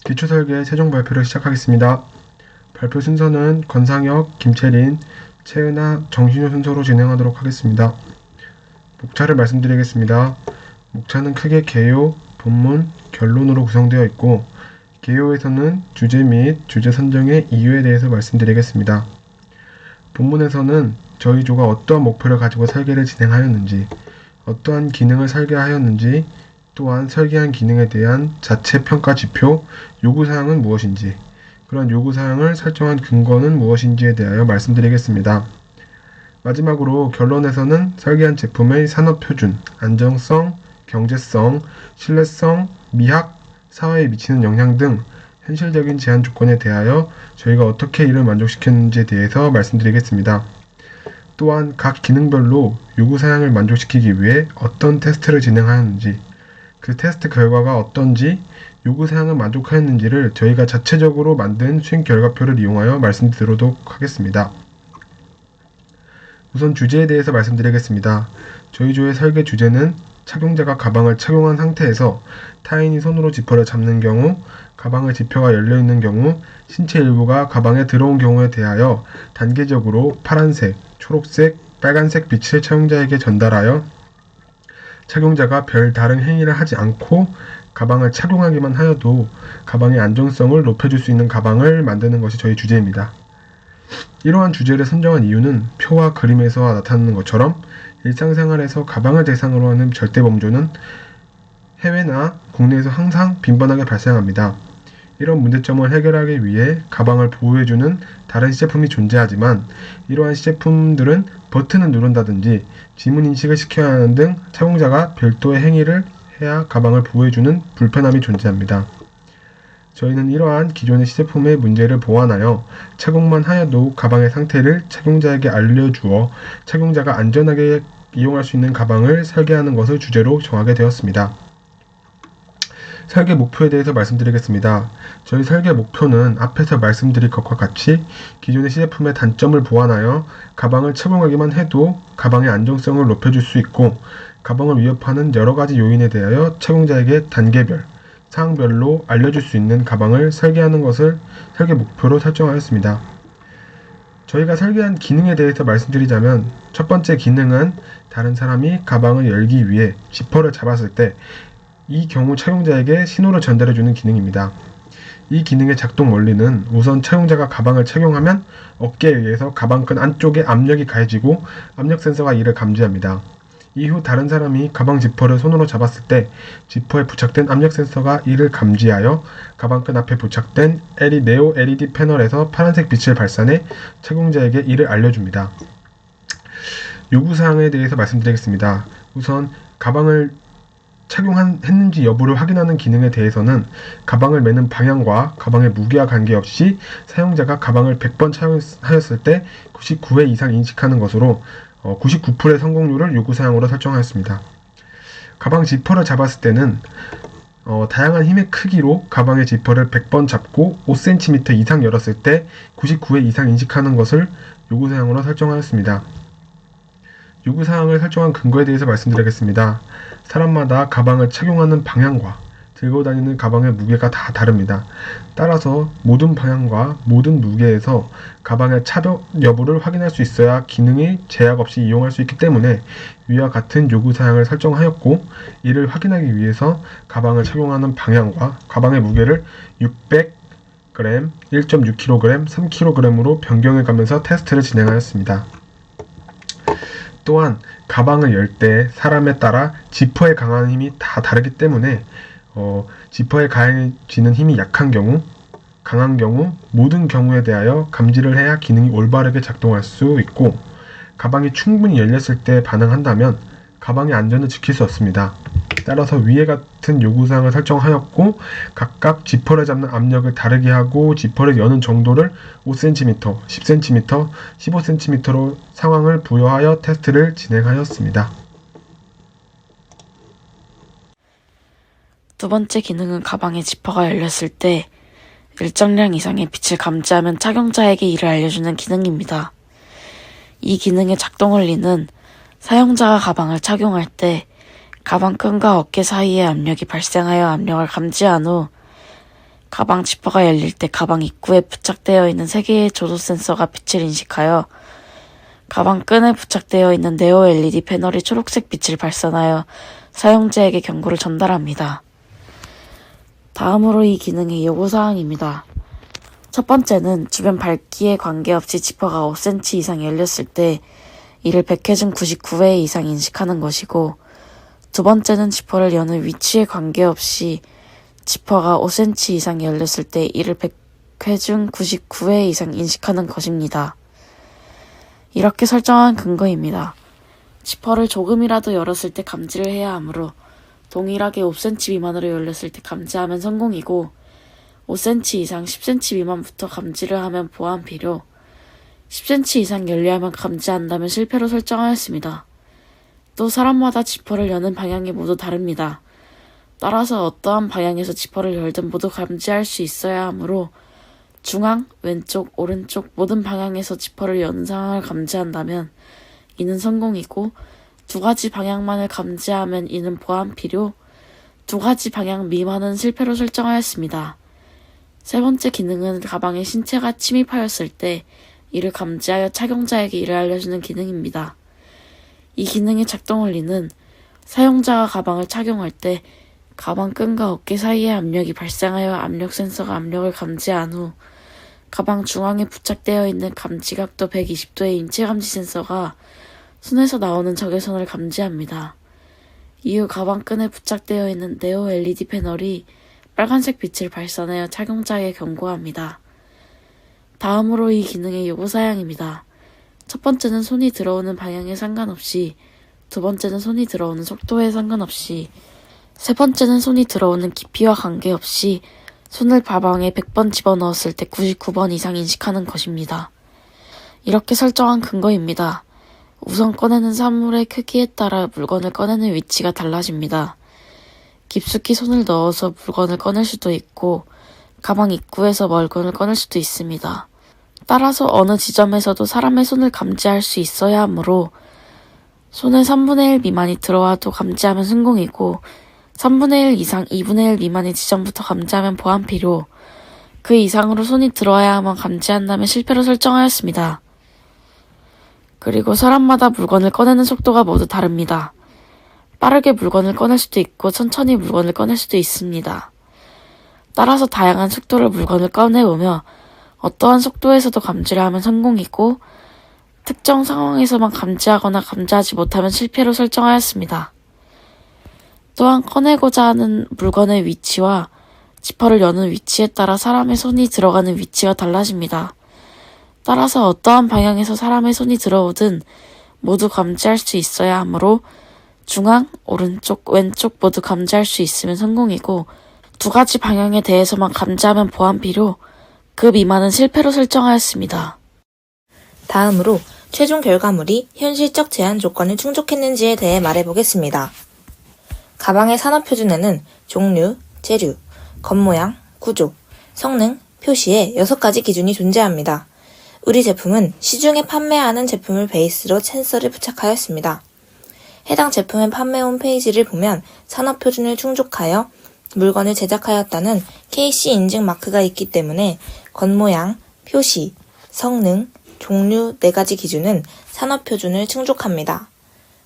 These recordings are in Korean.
기초설계 최종 발표를 시작하겠습니다. 발표 순서는 권상혁, 김채린, 채은아, 정신효 순서로 진행하도록 하겠습니다. 목차를 말씀드리겠습니다. 목차는 크게 개요, 본문, 결론으로 구성되어 있고 개요에서는 주제 및 주제 선정의 이유에 대해서 말씀드리겠습니다. 본문에서는 저희 조가 어떠한 목표를 가지고 설계를 진행하였는지, 어떠한 기능을 설계하였는지, 또한 설계한 기능에 대한 자체 평가 지표, 요구사항은 무엇인지, 그런 요구사항을 설정한 근거는 무엇인지에 대하여 말씀드리겠습니다. 마지막으로 결론에서는 설계한 제품의 산업표준, 안정성, 경제성, 신뢰성, 미학, 사회에 미치는 영향 등 현실적인 제한 조건에 대하여 저희가 어떻게 이를 만족시켰는지에 대해서 말씀드리겠습니다. 또한 각 기능별로 요구사항을 만족시키기 위해 어떤 테스트를 진행하였는지, 그 테스트 결과가 어떤지, 요구사항을 만족하였는지를 저희가 자체적으로 만든 수행 결과표를 이용하여 말씀드리도록 하겠습니다. 우선 주제에 대해서 말씀드리겠습니다. 저희 조의 설계 주제는 착용자가 가방을 착용한 상태에서 타인이 손으로 지퍼를 잡는 경우, 가방의 지퍼가 열려있는 경우, 신체 일부가 가방에 들어온 경우에 대하여 단계적으로 파란색, 초록색, 빨간색 빛을 착용자에게 전달하여 착용자가 별 다른 행위를 하지 않고 가방을 착용하기만 하여도 가방의 안정성을 높여줄 수 있는 가방을 만드는 것이 저희 주제입니다. 이러한 주제를 선정한 이유는 표와 그림에서 나타나는 것처럼 일상생활에서 가방을 대상으로 하는 절대범죄는 해외나 국내에서 항상 빈번하게 발생합니다. 이런 문제점을 해결하기 위해 가방을 보호해주는 다른 시제품이 존재하지만 이러한 시제품들은 버튼을 누른다든지 지문인식을 시켜야 하는 등 착용자가 별도의 행위를 해야 가방을 보호해주는 불편함이 존재합니다. 저희는 이러한 기존의 시제품의 문제를 보완하여 착용만 하여도 가방의 상태를 착용자에게 알려주어 착용자가 안전하게 이용할 수 있는 가방을 설계하는 것을 주제로 정하게 되었습니다. 설계 목표에 대해서 말씀드리겠습니다. 저희 설계 목표는 앞에서 말씀드린 것과 같이 기존의 시제품의 단점을 보완하여 가방을 착용하기만 해도 가방의 안정성을 높여줄 수 있고 가방을 위협하는 여러가지 요인에 대하여 착용자에게 단계별, 사항별로 알려줄 수 있는 가방을 설계하는 것을 설계 목표로 설정하였습니다. 저희가 설계한 기능에 대해서 말씀드리자면 첫 번째 기능은 다른 사람이 가방을 열기 위해 지퍼를 잡았을 때 이 경우 착용자에게 신호를 전달해주는 기능입니다. 이 기능의 작동 원리는 우선 착용자가 가방을 착용하면 어깨에 의해서 가방끈 안쪽에 압력이 가해지고 압력 센서가 이를 감지합니다. 이후 다른 사람이 가방 지퍼를 손으로 잡았을 때 지퍼에 부착된 압력 센서가 이를 감지하여 가방끈 앞에 부착된 네오 LED 패널에서 파란색 빛을 발산해 착용자에게 이를 알려줍니다. 요구사항에 대해서 말씀드리겠습니다. 우선 가방을 착용했는지 여부를 확인하는 기능에 대해서는 가방을 매는 방향과 가방의 무게와 관계없이 사용자가 가방을 100번 착용하였을 때 99회 이상 인식하는 것으로 99%의 성공률을 요구사항으로 설정하였습니다. 가방 지퍼를 잡았을 때는 다양한 힘의 크기로 가방의 지퍼를 100번 잡고 5cm 이상 열었을 때 99회 이상 인식하는 것을 요구사항으로 설정하였습니다. 요구사항을 설정한 근거에 대해서 말씀드리겠습니다. 사람마다 가방을 착용하는 방향과 들고 다니는 가방의 무게가 다 다릅니다. 따라서 모든 방향과 모든 무게에서 가방의 차벽 여부를 확인할 수 있어야 기능이 제약 없이 이용할 수 있기 때문에 위와 같은 요구사항을 설정하였고 이를 확인하기 위해서 가방을 착용하는 방향과 가방의 무게를 600g, 1.6kg, 3kg으로 변경해가면서 테스트를 진행하였습니다. 또한 가방을 열 때 사람에 따라 지퍼에 강한 힘이 다 다르기 때문에 지퍼에 가해지는 힘이 약한 경우, 강한 경우, 모든 경우에 대하여 감지를 해야 기능이 올바르게 작동할 수 있고 가방이 충분히 열렸을 때 반응한다면 가방의 안전을 지킬 수 없습니다. 따라서 위에 같은 요구사항을 설정하였고 각각 지퍼를 잡는 압력을 다르게 하고 지퍼를 여는 정도를 5cm, 10cm, 15cm로 상황을 부여하여 테스트를 진행하였습니다. 두 번째 기능은 가방의 지퍼가 열렸을 때 일정량 이상의 빛을 감지하면 착용자에게 이를 알려주는 기능입니다. 이 기능의 작동 원리는 사용자가 가방을 착용할 때 가방끈과 어깨 사이에 압력이 발생하여 압력을 감지한 후 가방 지퍼가 열릴 때 가방 입구에 부착되어 있는 3개의 조도 센서가 빛을 인식하여 가방 끈에 부착되어 있는 네오 LED 패널이 초록색 빛을 발산하여 사용자에게 경고를 전달합니다. 다음으로 이 기능의 요구사항입니다. 첫 번째는 주변 밝기에 관계없이 지퍼가 5cm 이상 열렸을 때 이를 100회 중 99회 이상 인식하는 것이고, 두 번째는 지퍼를 여는 위치에 관계없이 지퍼가 5cm 이상 열렸을 때 이를 100회 중 99회 이상 인식하는 것입니다. 이렇게 설정한 근거입니다. 지퍼를 조금이라도 열었을 때 감지를 해야 하므로 동일하게 5cm 미만으로 열렸을 때 감지하면 성공이고, 5cm 이상 10cm 미만부터 감지를 하면 보안 필요, 10cm 이상 열려야만 감지한다면 실패로 설정하였습니다. 또 사람마다 지퍼를 여는 방향이 모두 다릅니다. 따라서 어떠한 방향에서 지퍼를 열든 모두 감지할 수 있어야 하므로 중앙, 왼쪽, 오른쪽 모든 방향에서 지퍼를 여는 상황을 감지한다면 이는 성공이고, 2가지 방향만을 감지하면 이는 보안 필요, 2가지 방향 미만은 실패로 설정하였습니다. 세 번째 기능은 가방에 신체가 침입하였을 때 이를 감지하여 착용자에게 이를 알려주는 기능입니다. 이 기능의 작동 원리는 사용자가 가방을 착용할 때 가방 끈과 어깨 사이의 압력이 발생하여 압력 센서가 압력을 감지한 후 가방 중앙에 부착되어 있는 감지각도 120도의 인체 감지 센서가 손에서 나오는 적외선을 감지합니다. 이후 가방 끈에 부착되어 있는 네오 LED 패널이 빨간색 빛을 발산하여 착용자에게 경고합니다. 다음으로 이 기능의 요구사항입니다. 첫 번째는 손이 들어오는 방향에 상관없이, 두 번째는 손이 들어오는 속도에 상관없이, 세 번째는 손이 들어오는 깊이와 관계없이 손을 가방에 100번 집어넣었을 때 99번 이상 인식하는 것입니다. 이렇게 설정한 근거입니다. 우선 꺼내는 사물의 크기에 따라 물건을 꺼내는 위치가 달라집니다. 깊숙이 손을 넣어서 물건을 꺼낼 수도 있고, 가방 입구에서 물건을 꺼낼 수도 있습니다. 따라서 어느 지점에서도 사람의 손을 감지할 수 있어야 하므로 손에 3분의 1 미만이 들어와도 감지하면 성공이고, 3분의 1 이상 2분의 1 미만의 지점부터 감지하면 보안 필요, 그 이상으로 손이 들어와야만 감지한다면 실패로 설정하였습니다. 그리고 사람마다 물건을 꺼내는 속도가 모두 다릅니다. 빠르게 물건을 꺼낼 수도 있고 천천히 물건을 꺼낼 수도 있습니다. 따라서 다양한 속도로 물건을 꺼내보며 어떠한 속도에서도 감지를 하면 성공이고, 특정 상황에서만 감지하거나 감지하지 못하면 실패로 설정하였습니다. 또한 꺼내고자 하는 물건의 위치와 지퍼를 여는 위치에 따라 사람의 손이 들어가는 위치가 달라집니다. 따라서 어떠한 방향에서 사람의 손이 들어오든 모두 감지할 수 있어야 하므로 중앙, 오른쪽, 왼쪽 모두 감지할 수 있으면 성공이고, 2가지 방향에 대해서만 감지하면 보안 필요, 그 미만은 실패로 설정하였습니다. 다음으로 최종 결과물이 현실적 제한 조건을 충족했는지에 대해 말해보겠습니다. 가방의 산업표준에는 종류, 재료, 겉모양, 구조, 성능, 표시에 6가지 기준이 존재합니다. 우리 제품은 시중에 판매하는 제품을 베이스로 센서를 부착하였습니다. 해당 제품의 판매 홈페이지를 보면 산업표준을 충족하여 물건을 제작하였다는 KC 인증 마크가 있기 때문에 겉모양, 표시, 성능, 종류 4가지 기준은 산업표준을 충족합니다.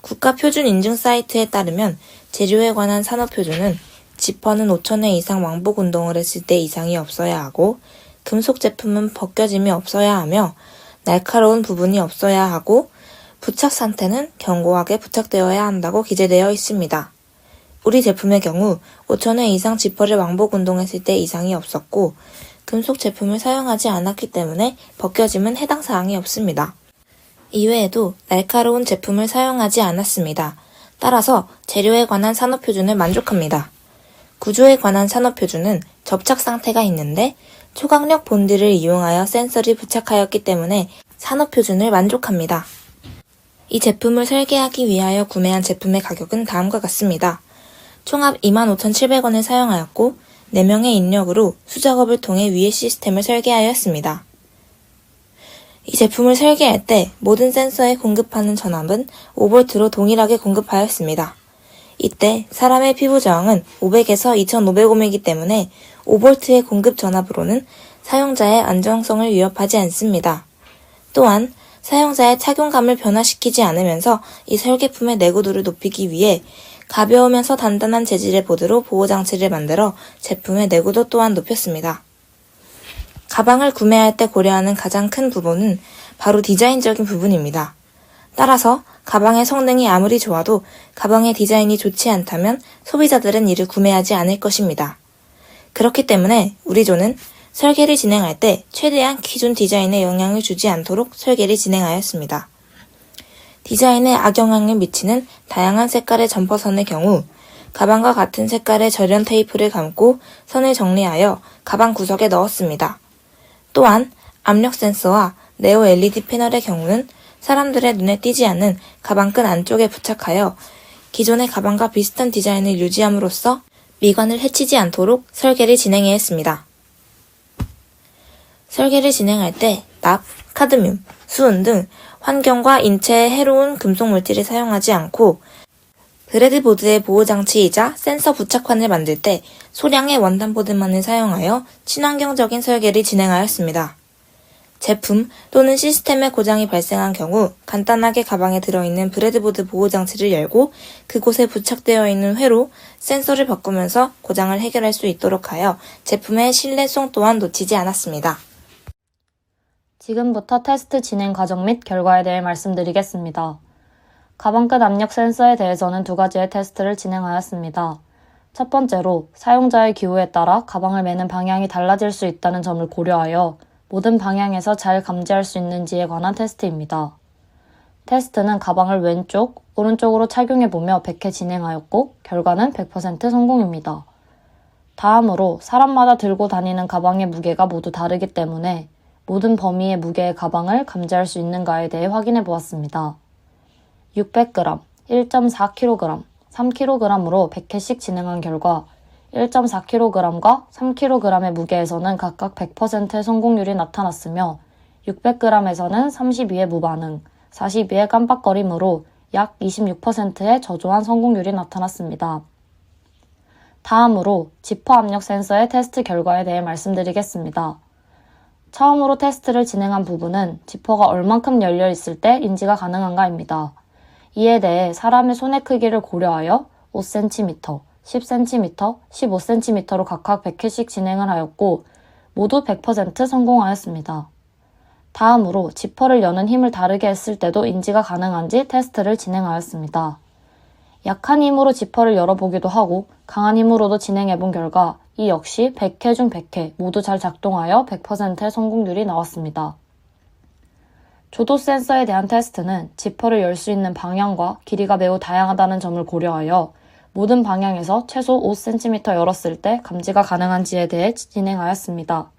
국가표준 인증 사이트에 따르면 재료에 관한 산업표준은 지퍼는 5,000회 이상 왕복 운동을 했을 때 이상이 없어야 하고, 금속 제품은 벗겨짐이 없어야 하며 날카로운 부분이 없어야 하고, 부착 상태는 견고하게 부착되어야 한다고 기재되어 있습니다. 우리 제품의 경우 5,000회 이상 지퍼를 왕복 운동했을 때 이상이 없었고, 금속 제품을 사용하지 않았기 때문에 벗겨짐은 해당 사항이 없습니다. 이외에도 날카로운 제품을 사용하지 않았습니다. 따라서 재료에 관한 산업표준을 만족합니다. 구조에 관한 산업표준은 접착 상태가 있는데 초강력 본드를 이용하여 센서를 부착하였기 때문에 산업표준을 만족합니다. 이 제품을 설계하기 위하여 구매한 제품의 가격은 다음과 같습니다. 총합 25,700원을 사용하였고 4명의 인력으로 수작업을 통해 위의 시스템을 설계하였습니다. 이 제품을 설계할 때 모든 센서에 공급하는 전압은 5V로 동일하게 공급하였습니다. 이때 사람의 피부 저항은 500에서 2500ohm이기 때문에 5V의 공급 전압으로는 사용자의 안정성을 위협하지 않습니다. 또한 사용자의 착용감을 변화시키지 않으면서 이 설계품의 내구도를 높이기 위해 가벼우면서 단단한 재질의 보드로 보호장치를 만들어 제품의 내구도 또한 높였습니다. 가방을 구매할 때 고려하는 가장 큰 부분은 바로 디자인적인 부분입니다. 따라서 가방의 성능이 아무리 좋아도 가방의 디자인이 좋지 않다면 소비자들은 이를 구매하지 않을 것입니다. 그렇기 때문에 우리 조는 설계를 진행할 때 최대한 기존 디자인에 영향을 주지 않도록 설계를 진행하였습니다. 디자인에 악영향을 미치는 다양한 색깔의 점퍼선의 경우 가방과 같은 색깔의 절연 테이프를 감고 선을 정리하여 가방 구석에 넣었습니다. 또한 압력 센서와 네오 LED 패널의 경우는 사람들의 눈에 띄지 않는 가방끈 안쪽에 부착하여 기존의 가방과 비슷한 디자인을 유지함으로써 미관을 해치지 않도록 설계를 진행해야 했습니다. 설계를 진행할 때 납, 카드뮴, 수은 등 환경과 인체에 해로운 금속 물질을 사용하지 않고 브레드보드의 보호장치이자 센서 부착판을 만들 때 소량의 원단보드만을 사용하여 친환경적인 설계를 진행하였습니다. 제품 또는 시스템의 고장이 발생한 경우 간단하게 가방에 들어있는 브레드보드 보호장치를 열고 그곳에 부착되어 있는 회로 센서를 바꾸면서 고장을 해결할 수 있도록 하여 제품의 신뢰성 또한 놓치지 않았습니다. 지금부터 테스트 진행 과정 및 결과에 대해 말씀드리겠습니다. 가방끝 압력 센서에 대해서는 두 가지의 테스트를 진행하였습니다. 첫 번째로 사용자의 기호에 따라 가방을 매는 방향이 달라질 수 있다는 점을 고려하여 모든 방향에서 잘 감지할 수 있는지에 관한 테스트입니다. 테스트는 가방을 왼쪽, 오른쪽으로 착용해보며 100회 진행하였고 결과는 100% 성공입니다. 다음으로 사람마다 들고 다니는 가방의 무게가 모두 다르기 때문에 모든 범위의 무게의 가방을 감지할 수 있는가에 대해 확인해 보았습니다. 600g, 1.4kg, 3kg으로 100회씩 진행한 결과 1.4kg과 3kg의 무게에서는 각각 100%의 성공률이 나타났으며 600g에서는 32의 무반응, 42의 깜빡거림으로 약 26%의 저조한 성공률이 나타났습니다. 다음으로 지퍼 압력 센서의 테스트 결과에 대해 말씀드리겠습니다. 처음으로 테스트를 진행한 부분은 지퍼가 얼만큼 열려 있을 때 인지가 가능한가입니다. 이에 대해 사람의 손의 크기를 고려하여 5cm, 10cm, 15cm로 각각 100회씩 진행을 하였고 모두 100% 성공하였습니다. 다음으로 지퍼를 여는 힘을 다르게 했을 때도 인지가 가능한지 테스트를 진행하였습니다. 약한 힘으로 지퍼를 열어보기도 하고 강한 힘으로도 진행해본 결과 이 역시 100회 중 100회 모두 잘 작동하여 100%의 성공률이 나왔습니다. 조도 센서에 대한 테스트는 지퍼를 열 수 있는 방향과 길이가 매우 다양하다는 점을 고려하여 모든 방향에서 최소 5cm 열었을 때 감지가 가능한지에 대해 진행하였습니다.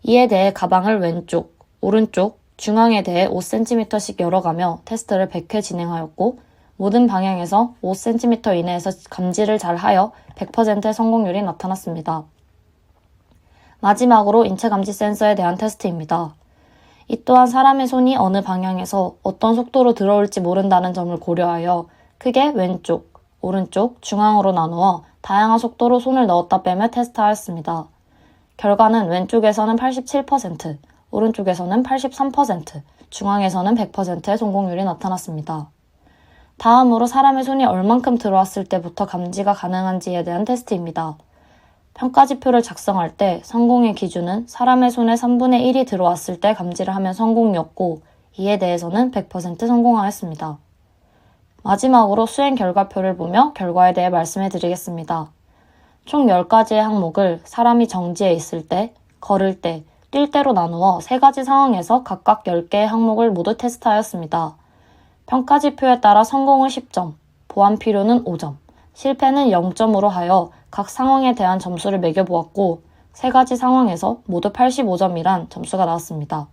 이에 대해 가방을 왼쪽, 오른쪽, 중앙에 대해 5cm씩 열어가며 테스트를 100회 진행하였고 모든 방향에서 5cm 이내에서 감지를 잘 하여 100%의 성공률이 나타났습니다. 마지막으로 인체감지 센서에 대한 테스트입니다. 이 또한 사람의 손이 어느 방향에서 어떤 속도로 들어올지 모른다는 점을 고려하여 크게 왼쪽, 오른쪽, 중앙으로 나누어 다양한 속도로 손을 넣었다 빼며 테스트하였습니다. 결과는 왼쪽에서는 87%, 오른쪽에서는 83%, 중앙에서는 100%의 성공률이 나타났습니다. 다음으로 사람의 손이 얼만큼 들어왔을 때부터 감지가 가능한지에 대한 테스트입니다. 평가지표를 작성할 때 성공의 기준은 사람의 손에 3분의 1이 들어왔을 때 감지를 하면 성공이었고 이에 대해서는 100% 성공하였습니다. 마지막으로 수행 결과표를 보며 결과에 대해 말씀해 드리겠습니다. 총 10가지의 항목을 사람이 정지해 있을 때, 걸을 때, 뛸 때로 나누어 3가지 상황에서 각각 10개의 항목을 모두 테스트하였습니다. 평가지표에 따라 성공은 10점, 보완 필요는 5점, 실패는 0점으로 하여 각 상황에 대한 점수를 매겨보았고 3가지 상황에서 모두 85점이란 점수가 나왔습니다.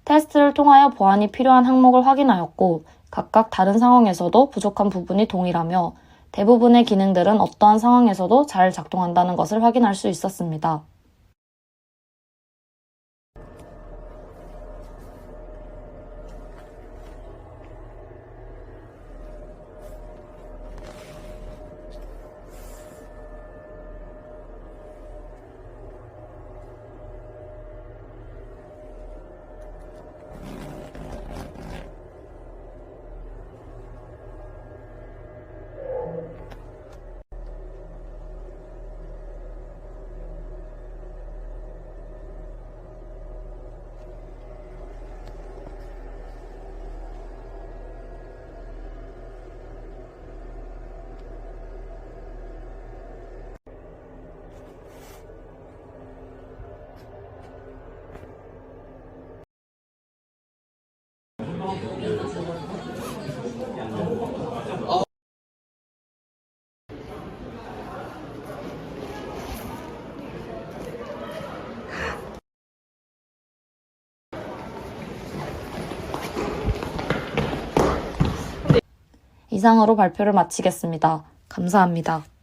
테스트를 통하여 보완이 필요한 항목을 확인하였고 각각 다른 상황에서도 부족한 부분이 동일하며 대부분의 기능들은 어떠한 상황에서도 잘 작동한다는 것을 확인할 수 있었습니다. 이상으로 발표를 마치겠습니다. 감사합니다.